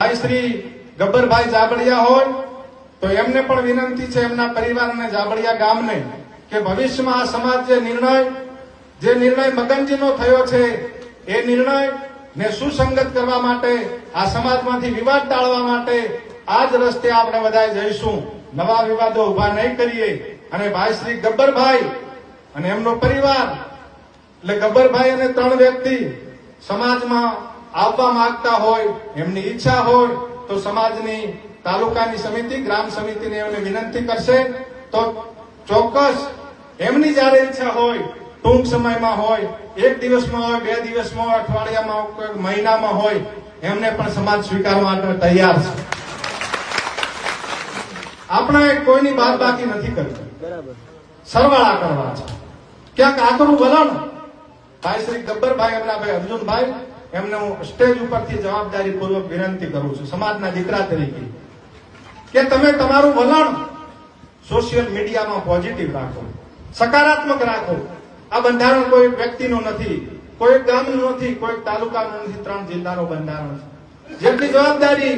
ભાઈ શ્રી ગબ્બરભાઈ જાબડિયા હોય તો એમને પણ વિનંતી છે, એમના પરિવાર અને જાબડિયા ગામને, કે ભવિષ્યમાં આ સમાજ જે નિર્ણય મગનજીનો થયો છે એ નિર્ણય ને સુસંગત કરવા માટે, આ સમાજમાંથી વિવાદ ટાળવા માટે આ જ રસ્તે આપણે બધા જઈશું. નવા વિવાદો ઉભા નહીં કરીએ. અને ભાઈ શ્રી ગબ્બરભાઈ અને એમનો પરિવાર, એટલે ગબ્બરભાઈ અને 3 વ્યક્તિ સમાજમાં આવવા માંગતા હોય, એમની ઈચ્છા હોય તો સમાજની તાલુકાની સમિતિ, ગ્રામ સમિતિને એમને વિનંતી કરશે તો ચોક્કસ એમની જયારે ઈચ્છા હોય, ટૂંક સમયમાં હોય, 1 દિવસમાં હોય, 2 દિવસમાં હોય, અઠવાડિયામાં હોય, મહિનામાં હોય, એમને પણ સમાજ સ્વીકારવા માટે તૈયાર છે. આપણે કોઈની બાદ બાકી નથી કરવી, સરવાળા કરવા છે. ક્યાંક આકરું વલણ ભાઈ શ્રી ગબ્બરભાઈ, એમના ભાઈ અર્જુનભાઈ, એમને હું સ્ટેજ ઉપરથી જવાબદારી પૂર્વક વિનંતી કરું છું સમાજના દીકરા તરીકે, કે તમે તમારું વલણ સોશિયલ મીડિયામાં પોઝિટિવ રાખો, સકારાત્મક રાખો. આ બંધારણ કોઈ વ્યક્તિનું નથી, કોઈ ગામનું નથી, કોઈ તાલુકાનું નથી, 3 જિલ્લાનું બંધારણ છે. જેટલી જવાબદારી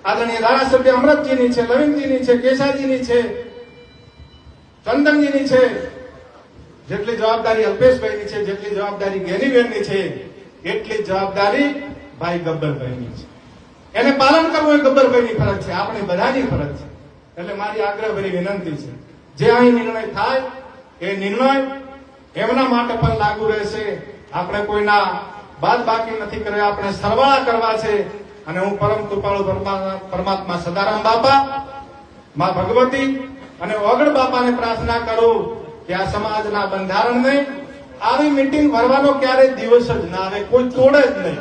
આદરણીય ધારાસભ્ય અમરતજીની છે, લવિંગજીની છે, કેશાજીની છે, ચંદનજીની છે, જેટલી જવાબદારી અલ્પેશભાઈની છે, જેટલી જવાબદારી ગેનીબેનની છે, એટલી જવાબદારી ભાઈ ગબ્બરભાઈની છે. એને પાલન કરવું એ ગબ્બરભાઈની ફરજ છે, આપણી બધાની ફરજ છે. એટલે મારી આગ્રહભરી વિનંતી છે, જે અહીં નિર્ણય થાય એ નિર્ણય એમના માટે પણ લાગુ રહેશે. આપણે કોઈના બાદ બાકી નથી કર્યા, આપણે સરવાળા કરવા છે. અને હું પરમ કૃપાળુ પરમાત્મા સદારામ બાપા, મા ભગવતી અને ઓગણ બાપાને પ્રાર્થના કરું કે આ સમાજના બંધારણને આવી મીટિંગ ભરવાનો ક્યારેય દિવસ જ ના આવે, કોઈ તોડે જ નહીં.